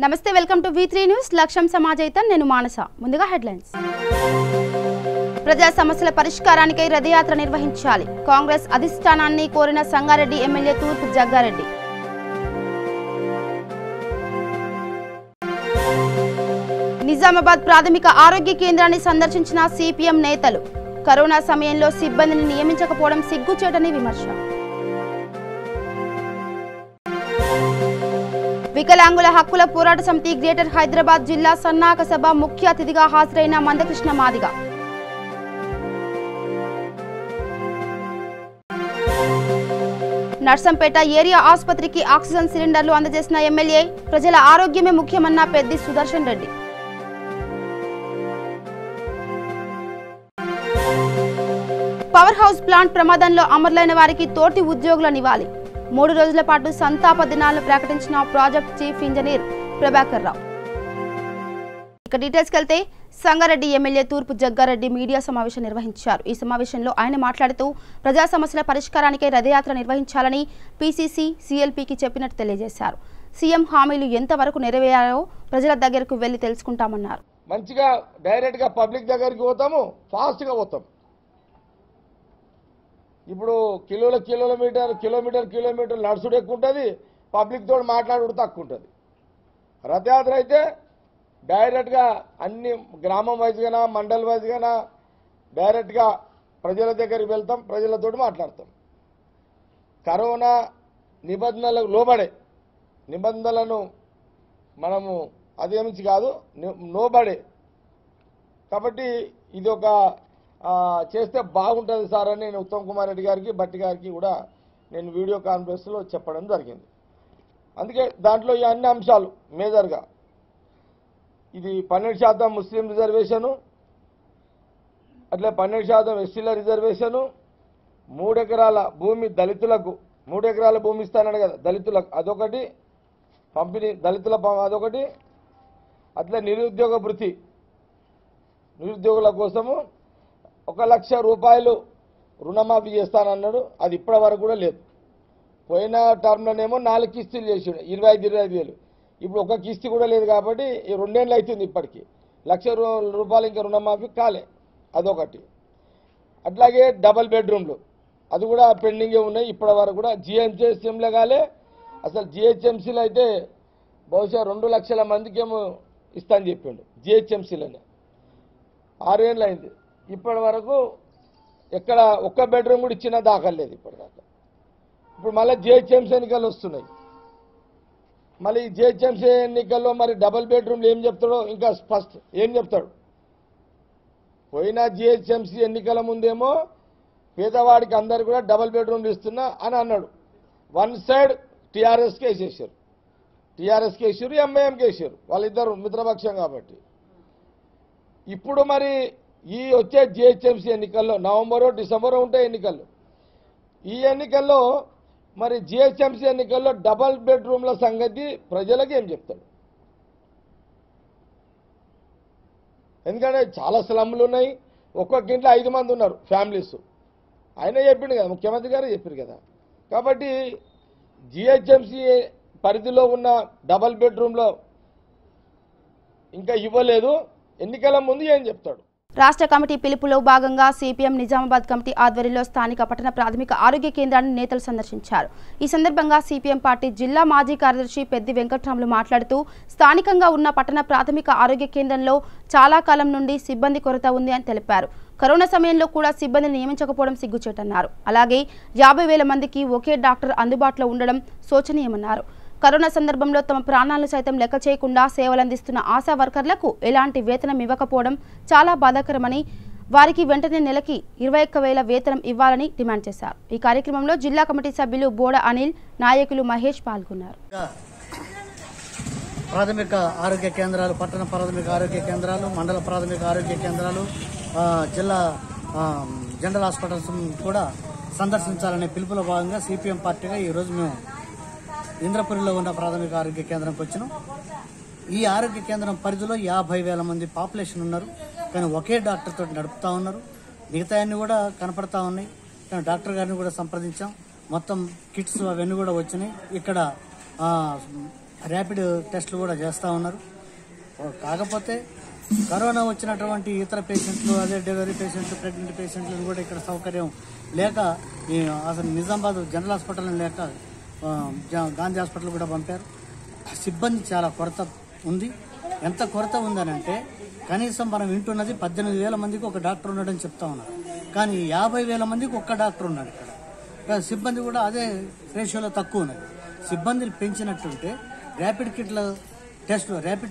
నమస్తే welcome to V3 news లక్ష్యం సమాజైతం నేను మానస ముందుగా హెడ్లైన్స్ ప్రజా సమస్యల పరిష్కారానికై రథయాత్ర నిర్వహించాలి కాంగ్రెస్ అధిష్టానాన్ని కోరిన సంగారెడ్డి ఎమ్మెల్యే తూర్పు జగ్గారెడ్డి నిజామాబాద్ ప్రాథమిక ఆరోగ్య కేంద్రాన్ని సందర్శించిన సిపిఎం నేతలు కరోనా సమయంలో సిబ్బందిని నియమించకపోవడం సిగ్గుచేటని విమర్శ వికలాంగుల హక్కుల పోరాట సమితి గ్రేటర్ హైదరాబాద్ జిల్లా సన్నాహక సభ ముఖ్య అతిథిగా హాజరైన మందకృష్ణ మాదిగ నర్సంపేట ఏరియా ఆసుపత్రికి ఆక్సిజన్ సిలిండర్లు అందజేసిన ఎమ్మెల్యే ప్రజల ఆరోగ్యమే ముఖ్యమన్న Peddi Sudarshan Reddy power house plant ప్రమాదంలో అమరులైన వారికి తోటి ఉద్యోగుల నివాళి 3 రోజుల పాటు సంతాప దినాలను ప్రకటించిన project chief engineer Prabhakar Rao. ఇక డీటెయిల్స్కి వెళ్తే సంగారెడ్డి ఎమ్మెల్యే తూర్పు జగ్గారెడ్డి మీడియా సమావేశం నిర్వహించారు. ఈ సమావేశంలో ఆయన మాట్లాడుతూ ప్రజా సమస్యల పరిష్కారానికై రథయాత్ర నిర్వహించాలని పీసీసీ సీఎల్పీకి చెప్పినట్టు తెలియజేశారు. సీఎం హామీలు ఎంతవరకు నెరవేరాయో ప్రజల దగ్గరకు వెళ్లి తెలుసుకుంటామన్నారు. మంచిగా డైరెక్ట్ గా పబ్లిక్ దగ్గరికి పోతాము, ఫాస్ట్ గా పోతాం. ఇప్పుడు కిలోమీటర్ నడుచుడు ఎక్కువ ఉంటుంది, పబ్లిక్ తోటి మాట్లాడుడు తక్కువ ఉంటుంది. రథయాత్ర అయితే డైరెక్ట్గా అన్ని గ్రామం వైజ్గానా మండల్ వైజ్గానా డైరెక్ట్గా ప్రజల దగ్గరికి వెళ్తాం, ప్రజలతోటి మాట్లాడతాం. కరోనా నిబంధనలకు లోబడే నిబంధనలను మనము అదేమించి కాదు లోబడే కాబట్టి ఇది ఒక చేస్తే బాగుంటుంది సార్ అని నేను ఉత్తమ్ కుమార్ రెడ్డి గారికి బట్టి గారికి కూడా నేను వీడియో కాన్ఫరెన్స్లో చెప్పడం జరిగింది. అందుకే దాంట్లో ఈ అన్ని అంశాలు మేజర్గా ఇది 12% ముస్లిం రిజర్వేషను, అట్లే 12% ఎస్సీల రిజర్వేషను, 3 ఎకరాల భూమి దళితులకు 3 ఎకరాల భూమి ఇస్తానని కదా దళితులకు అదొకటి పంపిణీ దళితుల అదొకటి, అట్లే నిరుద్యోగ భృతి నిరుద్యోగుల కోసము 1,00,000 రూపాయలు రుణమాఫీ చేస్తానన్నాడు. అది ఇప్పటి వరకు కూడా లేదు. పోయిన టర్మ్లోనేమో 4 కిస్తీలు చేసాడు 25,000. ఇప్పుడు ఒక కిస్తీ కూడా లేదు కాబట్టి 2 ఏళ్ళు అవుతుంది ఇప్పటికీ 1,00,000 రూపాయలు ఇంకా రుణమాఫీ కాలే, అదొకటి. అట్లాగే డబల్ బెడ్రూమ్లు అది కూడా పెండింగే ఉన్నాయి ఇప్పటి వరకు కూడా. జిహెచ్ఎంసీలో కాలే, అసలు జిహెచ్ఎంసీలో అయితే బహుశా 2 లక్షల మందికేమో ఇస్తానని చెప్పిండు. జిహెచ్ఎంసీలోనే 6 ఏళ్ళు అయింది, ఇప్పటి వరకు ఎక్కడ ఒక్క బెడ్రూమ్ కూడా ఇచ్చినా దాఖలేదు ఇప్పటిదాకా. ఇప్పుడు మళ్ళీ జిహెచ్ఎంసీ ఎన్నికలు వస్తున్నాయి. మళ్ళీ ఈ జిహెచ్ఎంసీ ఎన్నికల్లో మరి డబల్ బెడ్రూమ్లు ఏం చెప్తాడో ఇంకా ఫస్ట్ ఏం చెప్తాడు. పోయిన జిహెచ్ఎంసీ ఎన్నికల ముందేమో పేదవాడికి అందరు కూడా డబల్ బెడ్రూమ్లు ఇస్తున్నా అని అన్నాడు. వన్ సైడ్ టీఆర్ఎస్కి వేసేసారు, ఎంఐఎంకి వేసారు, వాళ్ళిద్దరు మిత్రపక్షం కాబట్టి. ఇప్పుడు మరి ఈ వచ్చే జిహెచ్ఎంసీ ఎన్నికల్లో నవంబరో డిసెంబరో ఉంటాయి ఎన్నికల్లో. ఈ ఎన్నికల్లో మరి జిహెచ్ఎంసీ ఎన్నికల్లో డబల్ బెడ్రూమ్ల సంగతి ప్రజలకు ఏం చెప్తాడు? ఎందుకంటే చాలా స్లమ్లు ఉన్నాయి, ఒక్కొక్క ఇంట్లో 5 మంది ఉన్నారు ఫ్యామిలీస్. ఆయన చెప్పిండు కదా, ముఖ్యమంత్రి గారు చెప్పారు కదా. కాబట్టి జిహెచ్ఎంసీ పరిధిలో ఉన్న డబల్ బెడ్రూమ్లో ఇంకా ఇవ్వలేదు, ఎన్నికల ముందు ఏం చెప్తాడు? రాష్ట్ర కమిటీ పిలుపులో భాగంగా సిపిఎం నిజామాబాద్ కమిటీ ఆధ్వర్యంలో స్థానిక పట్టణ ప్రాథమిక ఆరోగ్య కేంద్రాన్ని నేతలు సందర్శించారు. ఈ సందర్భంగా సిపిఎం పార్టీ జిల్లా మాజీ కార్యదర్శి పెద్ది వెంకట్రాములు మాట్లాడుతూ స్థానికంగా ఉన్న పట్టణ ప్రాథమిక ఆరోగ్య కేంద్రంలో చాలా కాలం నుండి సిబ్బంది కొరత ఉంది అని తెలిపారు. కరోనా సమయంలో కూడా సిబ్బందిని నియమించకపోవడం సిగ్గుచేటన్నారు. అలాగే 50,000 మందికి ఒకే డాక్టర్ అందుబాటులో ఉండడం శోచనీయమన్నారు. కరోనా సందర్భంలో తమ ప్రాణాలను సైతం లెక్క చేయకుండా సేవలందిస్తున్న ఆశా వర్కర్లకు ఎలాంటి వేతనం ఇవ్వకపోవడం చాలా బాధాకరమని, వారికి వెంటనే నెలకి 21,000 వేతనం ఇవ్వాలని డిమాండ్ చేశారు. ఈ కార్యక్రమంలో జిల్లా కమిటీ సభ్యులు బోడ అనిల్, నాయకులు మహేష్ పాల్గొన్నారు. ప్రాథమిక ఆరోగ్య కేంద్రాలు, పట్టణ ప్రాథమిక ఆరోగ్య కేంద్రాలు, మండల ప్రాథమిక ఆరోగ్య కేంద్రాలు, జిల్లా జనరల్ హాస్పిటల్స్ కూడా సందర్శించాలనే పిలుపులో భాగంగా సిపిఎం పార్టీగా ఈరోజు మేము ఇంద్రపురిలో ఉన్న ప్రాథమిక ఆరోగ్య కేంద్రానికి వచ్చినాం. ఈ ఆరోగ్య కేంద్రం పరిధిలో 50,000 మంది పాపులేషన్ ఉన్నారు, కానీ ఒకే డాక్టర్ తోటి నడుపుతా ఉన్నారు. మిగతా అన్ని కూడా కనపడతా ఉన్నాయి. కానీ డాక్టర్ గారిని కూడా సంప్రదించాం, మొత్తం కిట్స్ అవన్నీ కూడా వచ్చినాయి. ఇక్కడ ర్యాపిడ్ టెస్టులు కూడా చేస్తూ ఉన్నారు. కాకపోతే కరోనా వచ్చినటువంటి ఇతర పేషెంట్లు, అదే డెలివరీ పేషెంట్లు, ప్రెగ్నెంట్ పేషెంట్లను కూడా ఇక్కడ సౌకర్యం లేక అసలు నిజామాబాద్ జనరల్ హాస్పిటల్ లేక గాంధీ హాస్పిటల్ కూడా పంపారు. సిబ్బంది చాలా కొరత ఉంది. ఎంత కొరత ఉందనంటే కనీసం మనం వింటున్నది 18,000 మందికి ఒక డాక్టర్ ఉన్నాడని చెప్తా ఉన్నారు. కానీ 50,000 మందికి ఒక్క డాక్టర్ ఉన్నాడు ఇక్కడ. సిబ్బంది కూడా అదే రేషియోలో తక్కువ ఉన్నది. సిబ్బందిని పెంచినట్టుంటే ర్యాపిడ్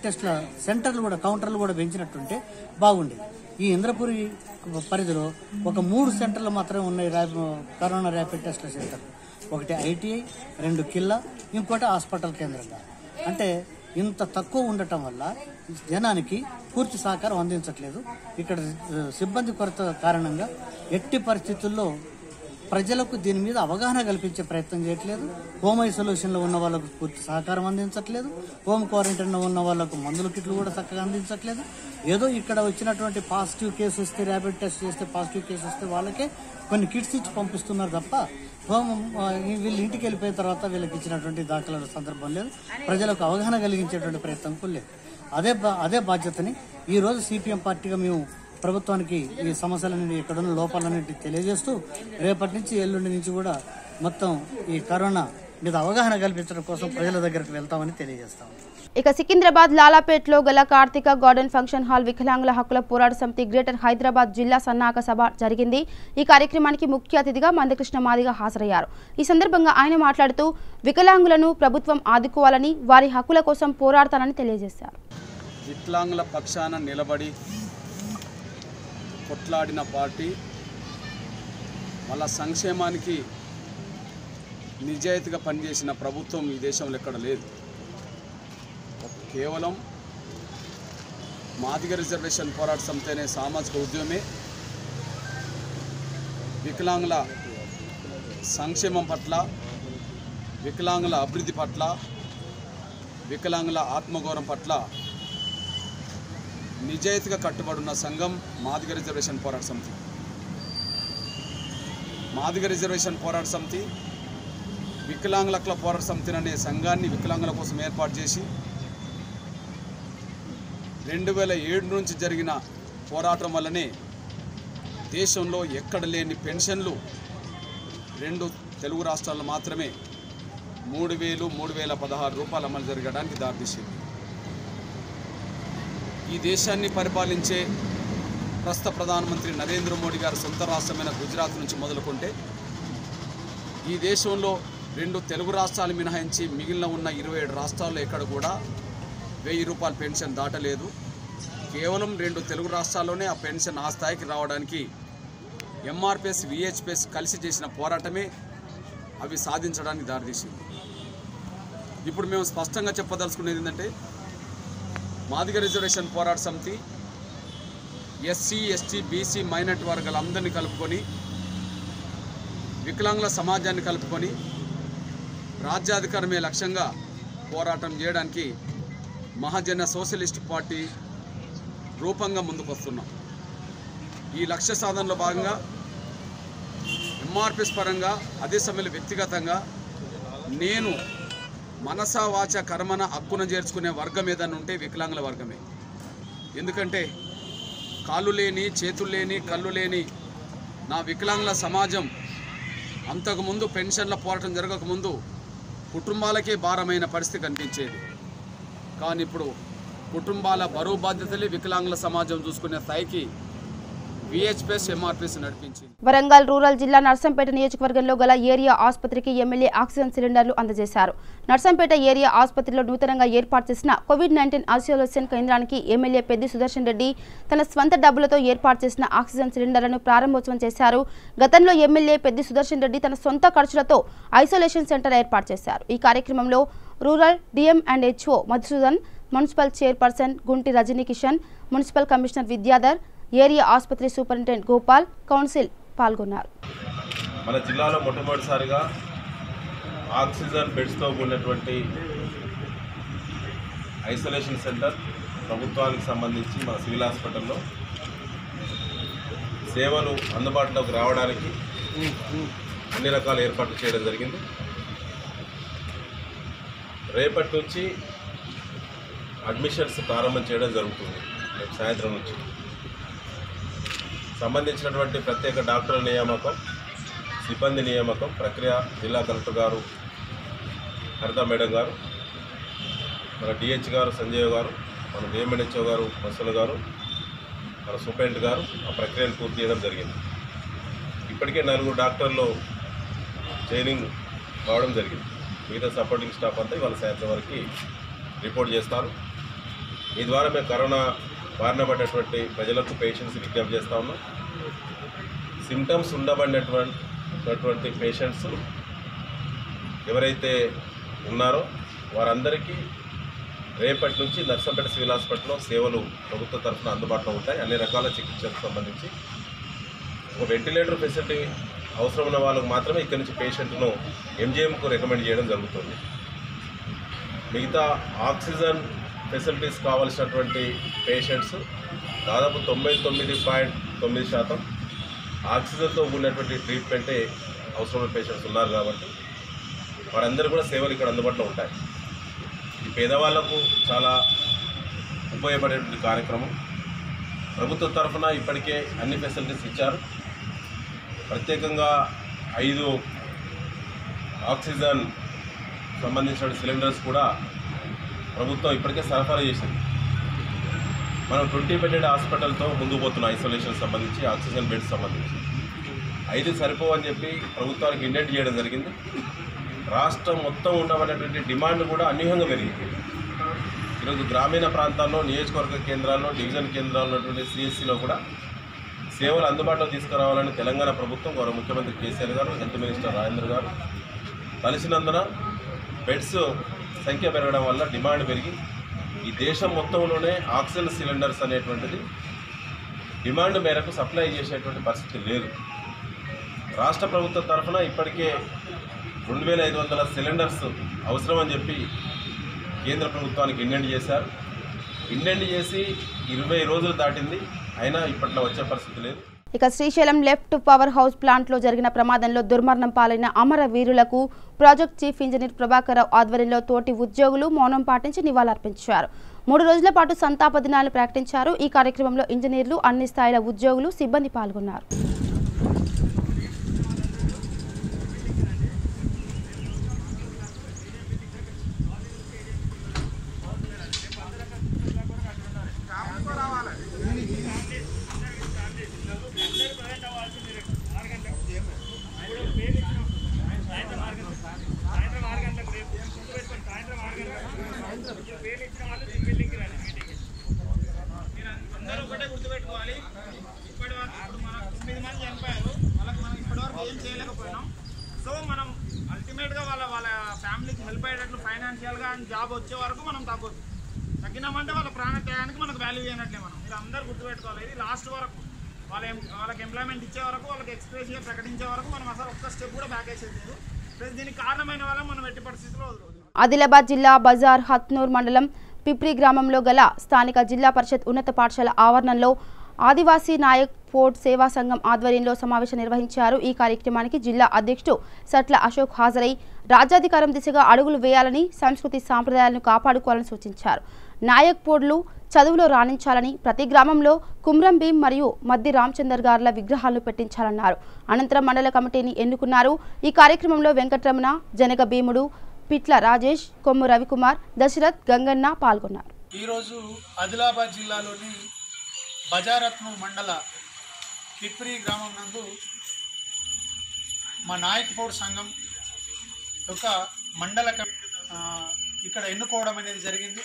టెస్ట్ల సెంటర్లు కూడా, కౌంటర్లు కూడా పెంచినట్టుంటే బాగుండేది. ఈ ఇంద్రపురి పరిధిలో ఒక 3 సెంటర్లు మాత్రమే ఉన్నాయి కరోనా ర్యాపిడ్ టెస్ట్ల సెంటర్. ఒకటి ఐటీఐ, 2 కిల్లా, ఇంకోటి హాస్పిటల్ కేంద్రంగా. అంటే ఇంత తక్కువ ఉండటం వల్ల జనానికి పూర్తి సహకారం అందించట్లేదు. ఇక్కడ సిబ్బంది కొరత కారణంగా ఎట్టి పరిస్థితుల్లో ప్రజలకు దీని మీద అవగాహన కల్పించే ప్రయత్నం చేయట్లేదు. హోమ్ ఐసోలేషన్లో ఉన్న వాళ్ళకు పూర్తి సహకారం అందించట్లేదు. హోమ్ క్వారంటైన్లో ఉన్న వాళ్ళకు మందుల కిట్లు కూడా చక్కగా అందించట్లేదు. ఏదో ఇక్కడ వచ్చినటువంటి పాజిటివ్ కేసు వస్తే, ర్యాపిడ్ టెస్ట్ చేస్తే పాజిటివ్ కేసు వస్తే వాళ్ళకే కొన్ని కిట్స్ ఇచ్చి పంపిస్తున్నారు తప్ప వీళ్ళు ఇంటికి వెళ్ళిపోయిన తర్వాత వీళ్ళకి ఇచ్చినటువంటి దాఖలాల సందర్భం లేదు. ప్రజలకు అవగాహన కలిగించేటువంటి ప్రయత్నం కూడా లేదు. అదే బాధ్యతని ఈరోజు సిపిఎం పార్టీగా మేము ప్రభుత్వానికి ఈ సమస్యలన్నింటి, ఇక్కడున్న లోపాలన్నింటి తెలియజేస్తూ రేపటి నుంచి, ఎల్లుండి నుంచి కూడా మొత్తం ఈ కరోనా మీద అవగాహన కల్పించడం కోసం ప్రజల దగ్గరకు వెళ్తామని తెలియజేస్తాం. ఇక సికింద్రాబాద్ లాలాపేట్లో గల కార్తిక గార్డెన్ ఫంక్షన్ హాల్ వికలాంగుల హక్కుల పోరాట సమితి గ్రేటర్ హైదరాబాద్ జిల్లా సన్నాహక సభ జరిగింది. ఈ కార్యక్రమానికి ముఖ్య అతిథిగా మందకృష్ణ మాదిగ హాజరయ్యారు. ఈ సందర్భంగా ఆయన మాట్లాడుతూ వికలాంగులను ప్రభుత్వం ఆదుకోవాలని, వారి హక్కుల కోసం పోరాడతానని తెలియజేశారు. వికలాంగుల పక్షాన నిలబడి కొట్లాడిన పార్టీ, వాళ్ళ సంక్షేమానికి నిజాయితీగా పనిచేసిన ప్రభుత్వం ఈ దేశంలో ఎక్కడ లేదు. కేవలం మాదిగ రిజర్వేషన్ పోరాట సమితి అనే సామాజిక ఉద్యమమే వికలాంగుల సంక్షేమం పట్ల, వికలాంగుల అభివృద్ధి పట్ల, వికలాంగుల ఆత్మగౌరవం పట్ల నిజాయితీగా కట్టుబడున్న సంఘం మాదిగ రిజర్వేషన్ పోరాట సమితి. మాదిగ రిజర్వేషన్ పోరాట సమితి వికలాంగుల హక్కుల పోరాట సమితి అనే సంఘాన్ని వికలాంగుల కోసం ఏర్పాటు చేసి 2007 నుంచి జరిగిన పోరాటం వల్లనే దేశంలో ఎక్కడ లేని పెన్షన్లు 2 తెలుగు రాష్ట్రాల్లో మాత్రమే 3,016 రూపాయలు అమలు జరగడానికి దారితీసింది. ఈ దేశాన్ని పరిపాలించే ప్రస్తుత ప్రధానమంత్రి నరేంద్ర మోడీ గారు సొంత రాష్ట్రమైన గుజరాత్ నుంచి మొదలుకుంటే ఈ దేశంలో 2 తెలుగు రాష్ట్రాలు మినహాయించి మిగిలిన ఉన్న 27 రాష్ట్రాల్లో ఎక్కడ కూడా 1000 రూపాయల పెన్షన్ దాటలేదు. కేవలం 2 తెలుగు రాష్ట్రాల్లోనే ఆ పెన్షన్ ఆ స్థాయికి రావడానికి ఎంఆర్పిఎస్, విహెచ్పిఎస్ కలిసి చేసిన పోరాటమే అవి సాధించడానికి దారితీసింది. ఇప్పుడు మేము స్పష్టంగా చెప్పదలుచుకునేది ఏంటంటే, మాదిగ రిజర్వేషన్ పోరాట సమితి ఎస్సీ, ఎస్టీ, బీసీ, మైనారిటీ వర్గాలందరినీ కలుపుకొని, వికలాంగుల సమాజాన్ని కలుపుకొని రాజ్యాధికారమే లక్ష్యంగా పోరాటం చేయడానికి మహాజన సోషలిస్ట్ పార్టీ రూపంగా ముందుకు వస్తున్నాం. ఈ లక్ష్య సాధనలో భాగంగా ఎంఆర్పిఎస్ పరంగా, అదే సమయంలో వ్యక్తిగతంగా నేను మనసా వాచ కర్మన హక్కున చేర్చుకునే వర్గం ఏదన్నా ఉంటే వికలాంగుల వర్గమే. ఎందుకంటే కాళ్ళు లేని, చేతులు లేని, కళ్ళు లేని నా వికలాంగుల సమాజం అంతకుముందు పెన్షన్ల పోరాటం జరగకముందు కుటుంబాలకే భారమైన పరిస్థితి కనిపించేది. కానీ ఇప్పుడు కుటుంబాల బరువు బాధ్యతలే వికలాంగుల సమాజం చూసుకునే స్థాయికి విహెచ్పిఎస్, ఎంఆర్పిఎస్ నడిపించింది. వరంగల్ రూరల్ జిల్లా నర్సంపేట నియోజకవర్గంలో గల ఏరియా ఆసుపత్రికి ఎమ్మెల్యే ఆక్సిజన్ సిలిండర్లు అందజేశారు. నర్సంపేట ఏరియా ఆసుపత్రిలో నూతనంగా ఏర్పాటు చేసిన కోవిడ్-19 ఐసోలేషన్ కేంద్రానికి ఎమ్మెల్యే పెద్ది సుదర్శన్ రెడ్డి తన స్వంత డబ్బులతో ఏర్పాటు చేసిన ఆక్సిజన్ సిలిండర్లను ప్రారంభోత్సవం చేశారు. గతంలో ఎమ్మెల్యే పెద్ది సుదర్శన్ రెడ్డి తన సొంత ఖర్చులతో ఐసోలేషన్ సెంటర్ ఏర్పాటు చేశారు. ఈ కార్యక్రమంలో rural DMHO Madhusudan, municipal chairperson Gunti Rajani Kishan, municipal commissioner Vidyadhar, area ఆసుపత్రి సూపరింటెండెంట్ గోపాల్, కౌన్సిల్ పాల్గొన్నారు. మన జిల్లాలో మొట్టమొదటిసారిగా ఆక్సిజన్ బెడ్స్తో కూడినటువంటి ఐసోలేషన్ సెంటర్ ప్రభుత్వానికి సంబంధించి మన సివిల్ హాస్పిటల్లో సేవలు అందుబాటులోకి రావడానికి అన్ని రకాల ఏర్పాట్లు చేయడం జరిగింది. రేపటి నుంచి అడ్మిషన్స్ ప్రారంభం చేయడం జరుగుతుంది. రేపు సాయంత్రం నుంచి సంబంధించినటువంటి ప్రత్యేక డాక్టర్ల నియామకం, సిబ్బంది నియామకం ప్రక్రియ జిల్లా కలెక్టర్ గారు హరిత మేడం గారు, మన డిహెచ్ గారు సంజయ్ గారు, మన డిఎంఎన్హెచ్ఓ గారు మసూల్ గారు, మన సూపరింటెండెంట్ గారు ఆ ప్రక్రియను పూర్తి చేయడం జరిగింది. ఇప్పటికే 4 డాక్టర్లు ట్రైనింగ్ కావడం జరిగింది. మిగతా సపోర్టింగ్ స్టాఫ్ అంతా ఇవాళ సాయంత్రం వరకు రిపోర్ట్ చేస్తారు. ఈ ద్వారా మేము కరోనా బారిన పడ్డటువంటి ప్రజలకు పేషెంట్స్ విజ్ఞప్తి చేస్తూ ఉన్నాం. సిమ్టమ్స్ ఉండబడినటువంటి పేషెంట్స్ ఎవరైతే ఉన్నారో వారందరికీ రేపటి నుంచి నర్సంపేట సివిల్ హాస్పిటల్లో సేవలు ప్రభుత్వ తరఫున అందుబాటులో ఉంటాయి. అన్ని రకాల చికిత్సలకు సంబంధించి ఒక వెంటిలేటర్ ఫెసిలిటీ అవసరం ఉన్న వాళ్ళకు మాత్రమే ఇక్కడి నుంచి పేషెంట్ను ఎంజిఎంకు రికమెండ్ చేయడం జరుగుతుంది. మిగతా ఆక్సిజన్ ఫెసిలిటీస్ కావాల్సినటువంటి పేషెంట్స్ దాదాపు 99.9% ఆక్సిజన్తో కూడినటువంటి ట్రీట్మెంటే అవసరమైన పేషెంట్స్ ఉన్నారు కాబట్టి వారందరూ కూడా సేవలు ఇక్కడ అందుబాటులో ఉంటాయి. ఈ పేదవాళ్లకు చాలా ఉపయోగపడేటువంటి కార్యక్రమం. ప్రభుత్వ తరఫున ఇప్పటికే అన్ని ఫెసిలిటీస్ ఇచ్చారు. ప్రత్యేకంగా 5 ఆక్సిజన్ సంబంధించిన సిలిండర్స్ కూడా ప్రభుత్వం ఇప్పటికే సరఫరా చేసింది. మనం 20 బెడెడ్ హాస్పిటల్తో ముందుకు పోతున్నాం. ఐసోలేషన్ సంబంధించి ఆక్సిజన్ బెడ్స్ సంబంధించి 5 సరిపోవని చెప్పి ప్రభుత్వానికి ఇండెంట్ చేయడం జరిగింది. రాష్ట్రం మొత్తం ఉండబడినటువంటి డిమాండ్ కూడా అనూహ్యంగా పెరిగింది. ఈరోజు గ్రామీణ ప్రాంతాల్లో, నియోజకవర్గ కేంద్రాల్లో, డివిజన్ కేంద్రాల్లో ఉన్నటువంటి సిఎస్సిలో కూడా సేవలు అందుబాటులో తీసుకురావాలని తెలంగాణ ప్రభుత్వం గౌరవ ముఖ్యమంత్రి కేసీఆర్ గారు, హెల్త్ మినిస్టర్ రాజేంద్ర గారు కలిసినందున బెడ్స్ సంఖ్య పెరగడం వల్ల డిమాండ్ పెరిగి ఈ దేశం మొత్తంలోనే ఆక్సిజన్ సిలిండర్స్ అనేటువంటిది డిమాండ్ మేరకు సప్లై చేసేటువంటి పరిస్థితి లేదు. రాష్ట్ర ప్రభుత్వం తరఫున ఇప్పటికే 2500 సిలిండర్స్ అవసరమని చెప్పి కేంద్ర ప్రభుత్వానికి ఇండెంట్ చేశారు. ఇండెంట్ చేసి 20 రోజులు దాటింది, అయినా ఇప్పట్లో వచ్చే పరిస్థితి లేదు. ఇక శ్రీశైలం లెఫ్ట్ పవర్ హౌస్ ప్లాంట్లో జరిగిన ప్రమాదంలో దుర్మరణం పాలైన అమరవీరులకు ప్రాజెక్ట్ చీఫ్ ఇంజనీర్ ప్రభాకరరావు ఆధ్వర్యంలో తోటి ఉద్యోగులు మౌనం పాటించి నివాళులర్పించారు. 3 రోజుల పాటు సంతాప దినాలు ప్రకటించారు. ఈ కార్యక్రమంలో ఇంజనీర్లు, అన్ని స్థాయిల ఉద్యోగులు, సిబ్బంది పాల్గొన్నారు. సో మనం అల్టిమేట్గా వాళ్ళ ఫ్యామిలీకి హెల్ప్ అయ్యేటట్లు ఫైనాన్షియల్గా జాబ్ వచ్చే వరకు మనం తగ్గినామంటే వాళ్ళ ప్రాణత్యాగానికి మనకు వాల్యూ చేయనట్లే. మీరు అందరూ గుర్తుపెట్టుకోవాలి. ఇది లాస్ట్ వరకు వాళ్ళకి ఎంప్లాయ్మెంట్ ఇచ్చే వరకు, వాళ్ళకి ఎక్స్ప్రెస్గా ప్రకటించే వరకు మనం అసలు ఒక్క స్టెప్ కూడా బ్యాక్ వేసేది లేదు. ప్లస్ దీనికి కారణమైన వాళ్ళని మనం ఎట్టి పరిస్థితుల్లో వదలదు. ఆదిలాబాద్ జిల్లా బజార్ హత్నూర్ మండలం పిప్రి గ్రామంలో గల స్థానిక జిల్లా పరిషత్ ఉన్నత పాఠశాల ఆవరణంలో ఆదివాసీ నాయక్ పోర్ట్ సేవా సంఘం ఆధ్వర్యంలో సమావేశం నిర్వహించారు. ఈ కార్యక్రమానికి జిల్లా అధ్యక్షుడు సట్ల అశోక్ హాజరై రాజ్యాధికారం దిశగా అడుగులు వేయాలని, సంస్కృతి సాంప్రదాయాలను కాపాడుకోవాలని సూచించారు. నాయక్ పోర్టులు చదువులో రాణించాలని, ప్రతి గ్రామంలో కుమ్రం భీం మరియు మద్ది రామచందర్ గారుల విగ్రహాలను పెట్టించాలన్నారు. అనంతరం మండల కమిటీని ఎన్నుకున్నారు. ఈ కార్యక్రమంలో వెంకటరమణ, జనగ భీముడు, పిట్ల రాజేష్, కొమ్ము రవికుమార్, దశరథ్, గంగన్న పాల్గొన్నారు. ఈరోజు ఆదిలాబాద్ జిల్లాలోని బజారత్ను మండల పిప్రి గ్రామం నందు మా నాయక్ పౌడ్ సంఘం యొక్క మండల ఇక్కడ ఎన్నుకోవడం అనేది జరిగింది.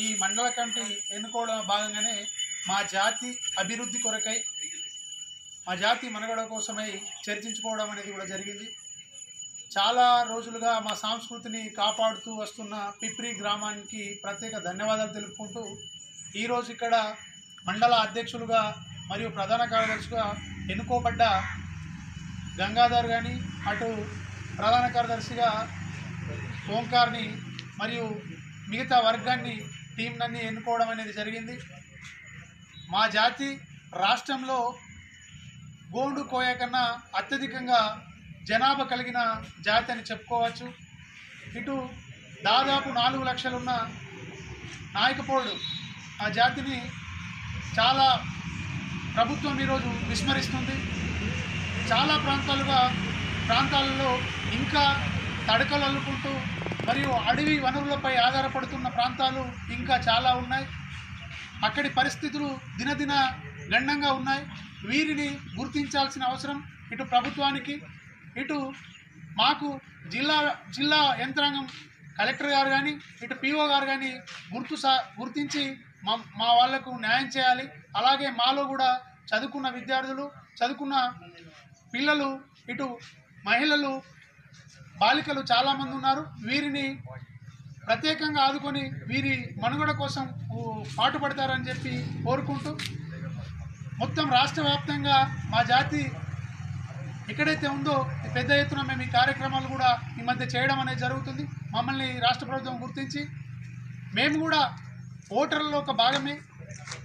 ఈ మండల కమిటీ ఎన్నుకోవడం భాగంగానే మా జాతి అభివృద్ధి కొరకై, మా జాతి మనుగడ కోసమై చర్చించుకోవడం అనేది కూడా జరిగింది. చాలా రోజులుగా మా సంస్కృతిని కాపాడుతూ వస్తున్న పిప్రి గ్రామానికి ప్రత్యేక ధన్యవాదాలు తెలుపుకుంటూ ఈరోజు ఇక్కడ మండల అధ్యక్షులుగా మరియు ప్రధాన కార్యదర్శిగా ఎన్నుకోబడ్డ గంగాధర్ కానీ, అటు ప్రధాన కార్యదర్శిగా ఓంకార్ని మరియు మిగతా వర్గాన్ని టీంనన్నీ ఎన్నుకోవడం అనేది జరిగింది. మా జాతి రాష్ట్రంలో గోండు కోయ కన్నా అత్యధికంగా జనాభా కలిగిన జాతి అని చెప్పుకోవచ్చు. ఇటు దాదాపు 4 లక్షలున్న నాయకపోడు ఆ జాతిని చాలా ప్రభుత్వం ఈరోజు విస్మరిస్తుంది. చాలా ప్రాంతాలలో ఇంకా తడకలు అల్లుకుంటూ మరియు అడవి వనరులపై ఆధారపడుతున్న ప్రాంతాలు ఇంకా చాలా ఉన్నాయి. అక్కడి పరిస్థితులు దినదిన గండంగా ఉన్నాయి. వీరిని గుర్తించాల్సిన అవసరం ఇటు ప్రభుత్వానికి, ఇటు మాకు జిల్లా యంత్రాంగం కలెక్టర్ గారు కానీ, ఇటు పిఓ గారు కానీ గుర్తించి మా వాళ్లకు న్యాయం చేయాలి. అలాగే మాలో కూడా చదువుకున్న విద్యార్థులు, చదువుకున్న పిల్లలు, ఇటు మహిళలు, బాలికలు చాలామంది ఉన్నారు. వీరిని ప్రత్యేకంగా ఆదుకొని వీరి మనుగడ కోసం పాటుపడతారని చెప్పి కోరుకుంటూ, మొత్తం రాష్ట్ర వ్యాప్తంగా మా జాతి ఎక్కడైతే ఉందో పెద్ద ఎత్తున మేము ఈ కార్యక్రమాలు కూడా ఈ మధ్య చేయడం అనేది జరుగుతుంది. మమ్మల్ని రాష్ట్ర ప్రభుత్వం గుర్తించి మేము కూడా ఓటర్లలో ఒక భాగమే.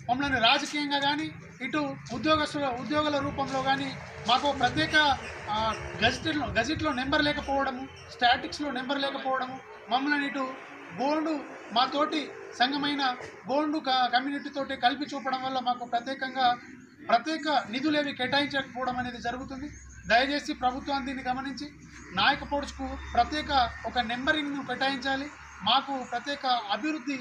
మమ్మల్ని రాజకీయంగా కానీ, ఇటు ఉద్యోగుల రూపంలో కానీ మాకు ప్రత్యేక గజెట్లో నెంబర్ లేకపోవడము, స్టాటిక్స్లో నెంబర్ లేకపోవడము, మమ్మల్ని ఇటు గోండు మాతోటి సంఘమైన గోండు కమ్యూనిటీతోటి కలిపి చూపడం వల్ల మాకు ప్రత్యేక నిధులేవి కేటాయించకపోవడం అనేది జరుగుతుంది. దయచేసి ప్రభుత్వం దీన్ని గమనించి నాయకపోడ్స్కు ప్రత్యేక ఒక నెంబరింగ్ను కేటాయించాలి. మాకు ప్రత్యేక అభివృద్ధి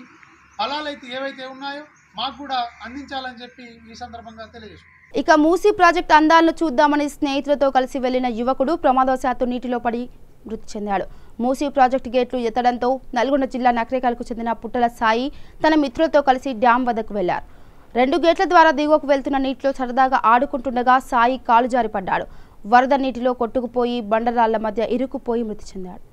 ఫలాలైతే ఏవైతే ఉన్నాయో మాకు కూడా అందించాలని చెప్పి ఈ సందర్భంగా తెలియజేస్తున్నాం. ఇక మూసీ ప్రాజెక్టు అందాలను చూద్దామని స్నేహితులతో కలిసి వెళ్లిన యువకుడు ప్రమాదవశాత్తు నీటిలో పడి మృతి చెందాడు. మూసీ ప్రాజెక్టు గేట్లు ఎత్తడంతో నల్గొండ జిల్లా నకరేకల్కు చెందిన పుట్టల సాయి తన మిత్రులతో కలిసి డ్యాం వద్దకు వెళ్లారు. 2 గేట్ల ద్వారా దిగువకు వెళ్తున్న నీటిలో సరదాగా ఆడుకుంటుండగా సాయి కాలు జారి పడ్డాడు. వరద నీటిలో కొట్టుకుపోయి బండరాళ్ల మధ్య ఇరుక్కుపోయి మృతి చెందాడు.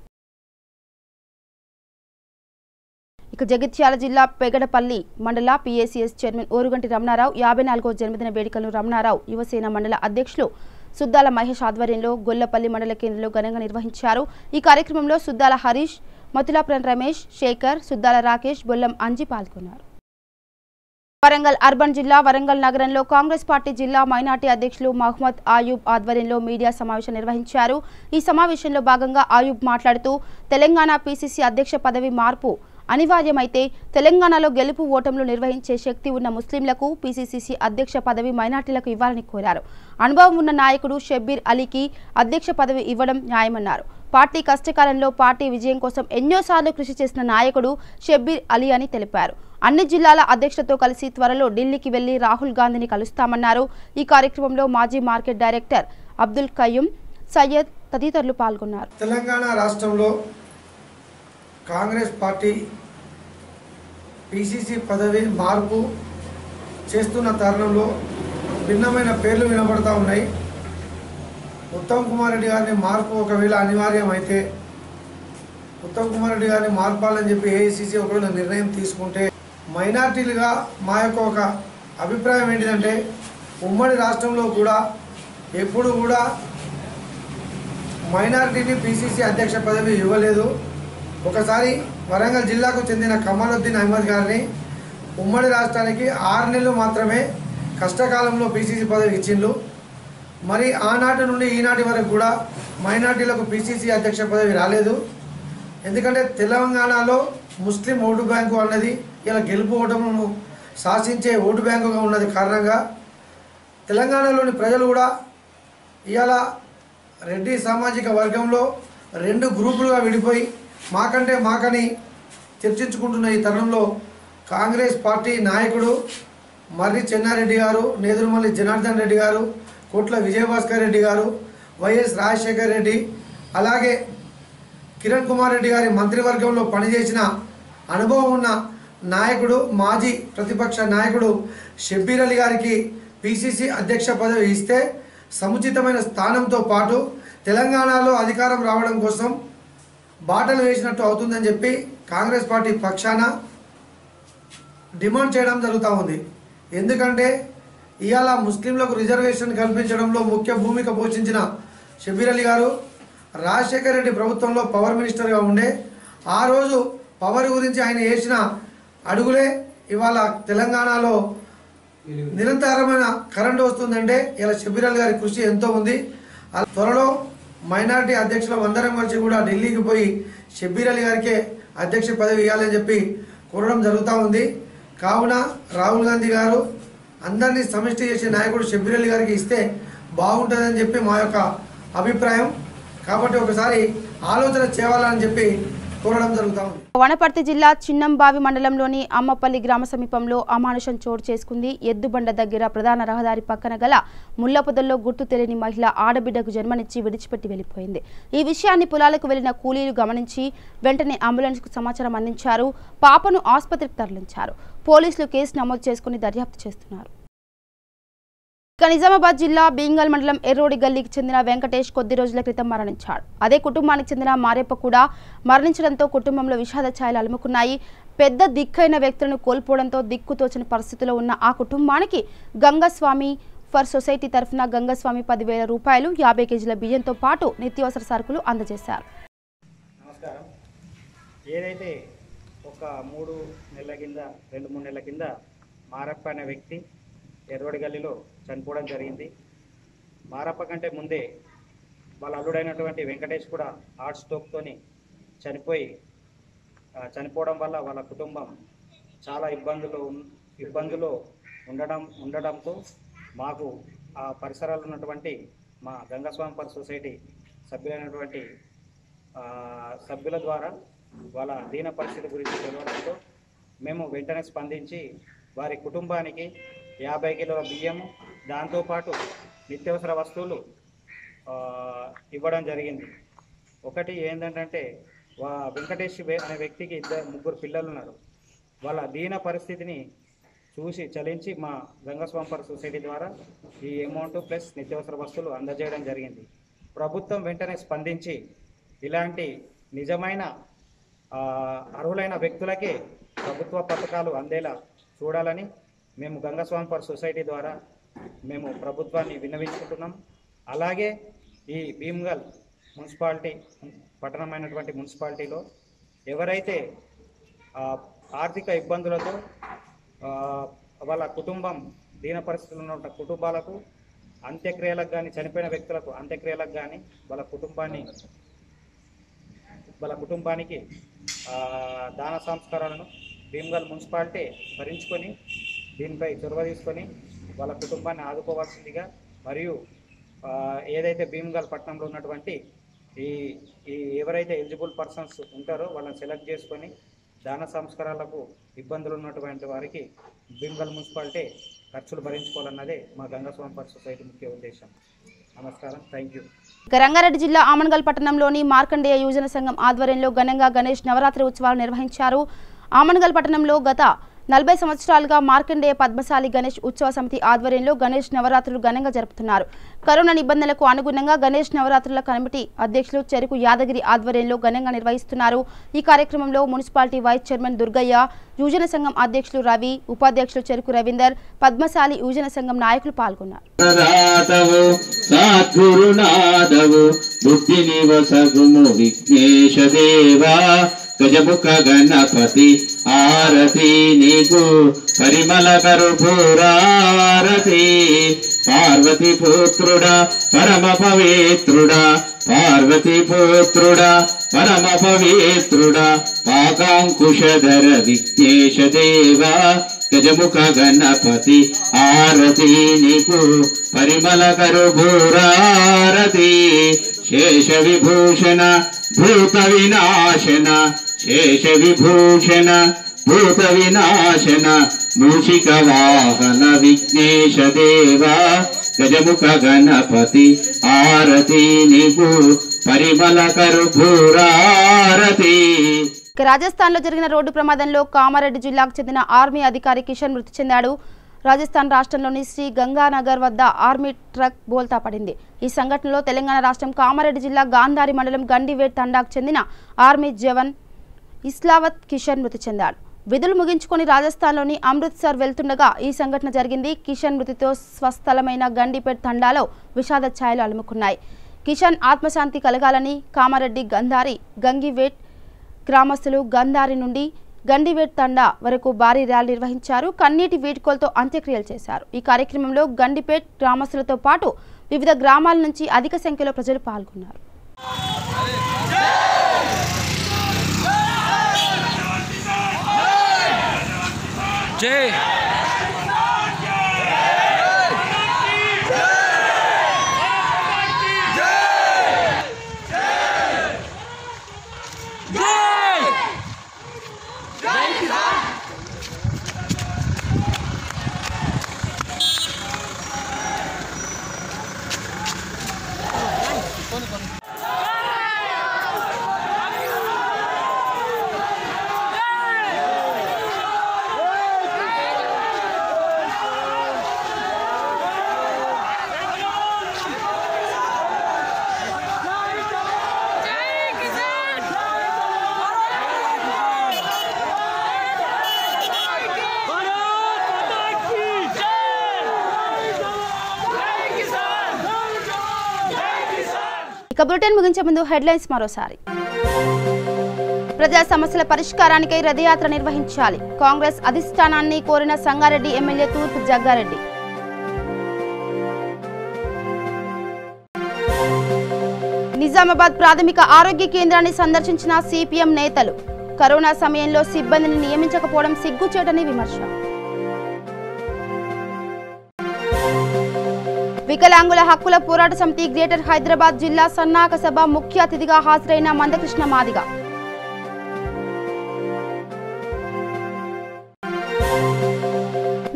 ఇక జగిత్యాల జిల్లా పెగడపల్లి మండల పిఏసిఎస్ చైర్మన్ ఓరుగంటి రమణారావు 54వ జన్మదిన వేడుకలను రమణారావు యువసేన మండల అధ్యక్షులు సుద్దాల మహేష్ ఆధ్వర్యంలో గొల్లపల్లి మండల కేంద్రంలో ఘనంగా నిర్వహించారు. ఈ కార్యక్రమంలో సుద్దాల హరీష్, మతులాపురం రమేష్, శేఖర్, సుద్దాల రాకేష్, బొల్లం అంజి పాల్గొన్నారు. వరంగల్ అర్బన్ జిల్లా వరంగల్ నగరంలో కాంగ్రెస్ పార్టీ జిల్లా మైనార్టీ అధ్యక్షులు మహమ్మద్ ఆయూబ్ ఆధ్వర్యంలో మీడియా సమావేశం నిర్వహించారు. ఈ సమావేశంలో భాగంగా ఆయూబ్ మాట్లాడుతూ తెలంగాణ పిసిసి అధ్యక్ష పదవి మార్పు అనివార్యమైతే తెలంగాణలో గెలుపు ఓటములు నిర్వహించే శక్తి ఉన్న ముస్లింలకు పిసిసిసి అధ్యక్ష పదవి మైనార్టీలకు ఇవ్వాలని కోరారు. అనుభవం ఉన్న నాయకుడు షబ్బీర్ అలీకి అధ్యక్ష పదవి ఇవ్వడం న్యాయమన్నారు. పార్టీ కష్టకాలంలో పార్టీ విజయం కోసం ఎన్నోసార్లు కృషి చేసిన నాయకుడు షబ్బీర్ అలీ అని తెలిపారు. అన్ని జిల్లాల అధ్యక్షులతో కలిసి త్వరలో ఢిల్లీకి వెళ్లి రాహుల్ గాంధీని కలుస్తామన్నారు. ఈ కార్యక్రమంలో మాజీ మార్కెట్ డైరెక్టర్ అబ్దుల్ కయ్యూమ్, సయ్యద్ తదితరులు పాల్గొన్నారు. తెలంగాణ రాష్ట్రంలో కాంగ్రెస్ పార్టీ పిసిసి పదవి మార్పు చేస్తున్న తరుణంలో భిన్నమైన పేర్లు వినబడతా ఉన్నాయి. ఉత్తమ్ కుమార్ రెడ్డి గారిని మార్పు ఒకవేళ అనివార్యం అయితే ఉత్తమ్ కుమార్ రెడ్డి గారిని మార్పాలని చెప్పి ఏఐసిసి ఒకవేళ నిర్ణయం తీసుకుంటే మైనార్టీలుగా మా యొక్క ఒక అభిప్రాయం ఏంటిదంటే ఉమ్మడి రాష్ట్రంలో కూడా ఎప్పుడు కూడా మైనార్టీని పిసిసి అధ్యక్ష పదవి ఇవ్వలేదు. ఒకసారి వరంగల్ జిల్లాకు చెందిన కమాలుద్దీన్ అహ్మద్ గారిని ఉమ్మడి రాష్ట్రానికి 6 నెలలు మాత్రమే కష్టకాలంలో పిసిసి పదవి ఇచ్చిండ్రు. మరి ఆనాటి నుండి ఈనాటి వరకు కూడా మైనార్టీలకు పిసిసి అధ్యక్ష పదవి రాలేదు. ఎందుకంటే తెలంగాణలో ముస్లిం ఓటు బ్యాంకు అన్నది ఇలా గెలుపు ఓటమును శాసించే ఓటు బ్యాంకుగా ఉన్నది కారణంగా తెలంగాణలోని ప్రజలు కూడా ఇవాళ రెడ్డి సామాజిక వర్గంలో 2 గ్రూపులుగా విడిపోయి మాకని చర్చించుకుంటున్న ఈ తరుణంలో కాంగ్రెస్ పార్టీ నాయకుడు మర్రి చెన్నారెడ్డి గారు, నేదురుమల్లి జనార్దన్ రెడ్డి గారు, కోట్ల విజయభాస్కర్ రెడ్డి గారు, వైఎస్ రాజశేఖర్ రెడ్డి, అలాగే కిరణ్ కుమార్ రెడ్డి గారి మంత్రివర్గంలో పనిచేసిన అనుభవం ఉన్న నాయకుడు మాజీ ప్రతిపక్ష నాయకుడు షబ్బీర్ అలీ గారికి పిసిసి అధ్యక్ష పదవి ఇస్తే సముచితమైన స్థానంతో పాటు తెలంగాణలో అధికారం రావడం కోసం బాటలు వేసినట్టు అవుతుందని చెప్పి కాంగ్రెస్ పార్టీ పక్షాన డిమాండ్ చేయడం జరుగుతూ ఉంది. ఎందుకంటే ఇవాళ ముస్లింలకు రిజర్వేషన్ కల్పించడంలో ముఖ్య భూమిక పోషించిన షబ్బీర్ అలీ గారు రాజశేఖర్ రెడ్డి ప్రభుత్వంలో పవర్ మినిస్టర్గా ఉండే ఆ రోజు పవర్ గురించి ఆయన వేసిన అడుగులే ఇవాళ తెలంగాణలో నిరంతరమైన కరెంటు వస్తుందంటే ఇలా షబ్బీర్ అలీ గారి కృషి ఎంతో ఉంది. త్వరలో మైనార్టీ అధ్యక్షులు అందరం కలిసి కూడా ఢిల్లీకి పోయి షబ్బీర్ అలీ గారికే అధ్యక్ష పదవి ఇవ్వాలని చెప్పి కోరడం జరుగుతూ ఉంది. కావున రాహుల్ గాంధీ గారు అందరినీ సమిష్టి చేసే నాయకుడు షబ్బీర్ అలీ గారికి ఇస్తే బాగుంటుందని చెప్పి మా యొక్క అభిప్రాయం. కాబట్టి ఒకసారి ఆలోచన చేయాలని చెప్పి కోరడం జరుగుతూ ఉంది. వనపర్తి జిల్లా చిన్నంబావి మండలంలోని అమ్మపల్లి గ్రామ సమీపంలో అమానుషం చోటు చేసుకుంది. ఎద్దుబండ దగ్గర ప్రధాన రహదారి పక్కన గల ముళ్లపొదల్లో గుర్తు తెలియని మహిళ ఆడబిడ్డకు జన్మనిచ్చి విడిచిపెట్టి వెళ్లిపోయింది. ఈ విషయాన్ని పొలాలకు వెళ్లిన కూలీలు గమనించి వెంటనే అంబులెన్స్కు సమాచారం అందించారు. పాపను ఆసుపత్రికి తరలించారు. పోలీసులు కేసు నమోదు చేసుకుని దర్యాప్తు చేస్తున్నారు. నిజామాబాద్ జిల్లా బీంగల్ మండలం ఎర్రోడి గల్లీకి చెందిన వెంకటేష్ కొద్ది రోజుల క్రితం మరణించాడు. అదే కుటుంబానికి చెందిన మారెప్ప కూడా మరణించడంతో కుటుంబంలో విషాద ఛాయలు అలుముకున్నాయి. పెద్ద దిక్కైన వ్యక్తులను కోల్పోవడంతో దిక్కుతోచని పరిస్థితిలో ఉన్న ఆ కుటుంబానికి గంగస్వామి ఫర్ సొసైటీ తరఫున గంగస్వామి 10,000 రూపాయలు 50 కేజీల బియ్యంతో పాటు నిత్యావసర సరుకులు అందజేశారు. నమస్కారం. ఏదైతే ఒక 2-3 నెలల కింద మారప్ప అనే వ్యక్తి ఎర్రోడి గల్లీలో చనిపోవడం జరిగింది. మారప్ప కంటే ముందే వాళ్ళ అల్లుడైనటువంటి వెంకటేష్ కూడా హార్ట్ స్ట్రోక్తోని చనిపోవడం వల్ల వాళ్ళ కుటుంబం చాలా ఇబ్బందులు ఉండడంతో మాకు ఆ పరిసరాల్లో ఉన్నటువంటి మా గంగస్వామి ఫర్ సొసైటీ సభ్యులైనటువంటి సభ్యుల ద్వారా వాళ్ళ దీన పరిస్థితి గురించి తెలియడంతో మేము వెంటనే స్పందించి వారి కుటుంబానికి 50 కిలోల బియ్యము దాంతోపాటు నిత్యావసర వస్తువులు ఇవ్వడం జరిగింది. ఒకటి ఏంటంటే వెంకటేష్ అనే వ్యక్తికి 3 పిల్లలు ఉన్నారు. వాళ్ళ దీన పరిస్థితిని చూసి చలించి మా గంగస్వామి ఫర్ సొసైటీ ద్వారా ఈ అమౌంట్ ప్లస్ నిత్యావసర వస్తువులు అందజేయడం జరిగింది. ప్రభుత్వం వెంటనే స్పందించి ఇలాంటి నిజమైన అర్హులైన వ్యక్తులకే ప్రభుత్వ పథకాలు అందేలా చూడాలని మేము గంగస్వామి ఫర్ సొసైటీ ద్వారా మేము ప్రభుత్వాన్ని విన్నవించుకుంటున్నాం. అలాగే ఈ భీమ్గల్ మున్సిపాలిటీ పట్టణమైనటువంటి మున్సిపాలిటీలో ఎవరైతే ఆర్థిక ఇబ్బందులతో వాళ్ళ కుటుంబం దీన పరిస్థితుల్లో ఉన్న కుటుంబాలకు అంత్యక్రియలకు కానీ చనిపోయిన వ్యక్తులకు అంత్యక్రియలకు కానీ వాళ్ళ కుటుంబానికి దాన సంస్కారాలను భీమ్గల్ మున్సిపాలిటీ భరించుకొని దీనిపై చొరవ తీసుకొని వాళ్ళ కుటుంబాన్ని ఆదుకోవాల్సిందిగా మరియు ఏదైతే భీమ్గల్ పట్టణంలో ఉన్నటువంటి ఈ ఎవరైతే ఎలిజిబుల్ పర్సన్స్ ఉంటారో వాళ్ళని సెలెక్ట్ చేసుకొని దాన సంస్కారాలకు ఇబ్బందులు ఉన్నటువంటి వారికి భీమ్గల్ మున్సిపాలిటీ ఖర్చులు భరించుకోవాలన్నదే మా గంగస్వామి ఫర్ సొసైటీ ముఖ్య ఉద్దేశం. నమస్కారం. Thank you. రంగారెడ్డి జిల్లా ఆమన్గల్ పట్టణంలోని మార్కండేయ యువజన సంఘం ఆధ్వర్యంలో ఘనంగా గణేష్ నవరాత్రి ఉత్సవాలు నిర్వహించారు. ఆమన్గల్ పట్టణంలో గత 40 సంవత్సరాలుగా మార్కండేయ పద్మశాలి గణేష్ ఉత్సవ సమితి ఆధ్వర్యంలో గణేష్ నవరాత్రులు ఘనంగా జరుపుతున్నారు. కరోనా నిబంధనలకు అనుగుణంగా గణేష్ నవరాత్రుల కమిటీ అధ్యక్షులు చెరుకు యాదగిరి ఆధ్వర్యంలో ఘనంగా నిర్వహిస్తున్నారు. ఈ కార్యక్రమంలో మున్సిపాలిటీ వైస్ చైర్మన్ దుర్గయ్య, యువజన సంఘం అధ్యక్షులు రవి, ఉపాధ్యక్షులు చెరుకు రవీందర్, పద్మశాలి యువజన సంఘం నాయకులు పాల్గొన్నారు. గజముఖ గణపతి ఆరతి నీకు పరిమళ కర్పూరారతి పార్వతి పుత్రుడా పరమ పవిత్రుడా పార్వతి పుత్రుడా పరమ పవిత్రుడా పాకాంకుశధర విఘ్నేశ దేవా గజముఖ గణపతి ఆరతి నీకు పరిమళ కర్పూరారతి శేష విభూషణ భూత వినాశన శేష విభూషణ భూత వినాశన మూషిక వాహన విఘ్నేశ దేవా గజముఖ గణపతి ఆరతి నీకు పరిమళ కర్పూరారతి. రాజస్థాన్ లో జరిగిన రోడ్డు ప్రమాదంలో కామారెడ్డి జిల్లాకు చెందిన ఆర్మీ అధికారి కిషన్ మృతి చెందాడు. రాజస్థాన్ రాష్ట్రంలోని శ్రీ గంగానగర్ వద్ద ఆర్మీ ట్రక్ బోల్తా పడింది. ఈ సంఘటనలో తెలంగాణ రాష్ట్రం కామారెడ్డి జిల్లా గాంధారి మండలం గండివేట్ తండాకు చెందిన ఆర్మీ జవాన్ ఇస్లావత్ కిషన్ మృతి చెందాడు. విధులు ముగించుకొని రాజస్థాన్లోని అమృత్సర్ వెళ్తుండగా ఈ సంఘటన జరిగింది. కిషన్ మృతితో స్వస్థలమైన గండిపేట్ తండాలో విషాద ఛాయలు అలుముకున్నాయి. కిషన్ ఆత్మశాంతి కలగాలని కామారెడ్డి గంధారి గంగివేట్ గ్రామస్తులు గంధారి నుండి గండివేట్ తండా వరకు భారీ ర్యాలీ నిర్వహించారు. కన్నీటి వీడ్కోలతో అంత్యక్రియలు చేశారు. ఈ కార్యక్రమంలో గండిపేట్ గ్రామస్తులతో పాటు వివిధ గ్రామాల నుంచి అధిక సంఖ్యలో ప్రజలు పాల్గొన్నారు. జై ఇక బులెటిన్ ముగించే ముందు హెడ్లైన్స్ మరోసారి. ప్రజా సమస్యల పరిష్కారానికై రథయాత్ర నిర్వహించాలి. కాంగ్రెస్ అధిష్టానాన్ని కోరిన సంగారెడ్డి ఎమ్మెల్యే తూర్పు జగ్గారెడ్డి. నిజామాబాద్ ప్రాథమిక ఆరోగ్య కేంద్రాన్ని సందర్శించిన సిపిఎం నేతలు. కరోనా సమయంలో సిబ్బందిని నియమించకపోవడం సిగ్గుచేటని విమర్శ. వికలాంగుల హక్కుల పోరాట సమితి గ్రేటర్ హైదరాబాద్ జిల్లా సన్నాహక సభ ముఖ్య అతిథిగా హాజరైన మందకృష్ణ మాదిగ.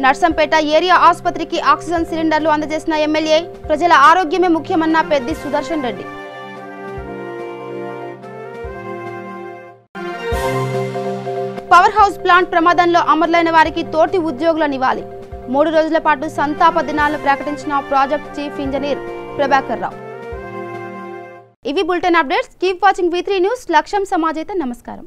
నర్సంపేట ఏరియా ఆసుపత్రికి ఆక్సిజన్ సిలిండర్లు అందజేసిన ఎమ్మెల్యే. ప్రజల ఆరోగ్యమే ముఖ్యమన్న Peddi Sudarshan Reddy. Power house plant ప్రమాదంలో అమరులైన వారికి తోటి ఉద్యోగుల నివాళి. 3 రోజుల పాటు సంతాప దినాలను ప్రకటించిన project chief engineer Prabhakar Rao. ఇవి bulletin updates. Keep watching V3 news. లక్ష్యం సమాజైతే. నమస్కారం.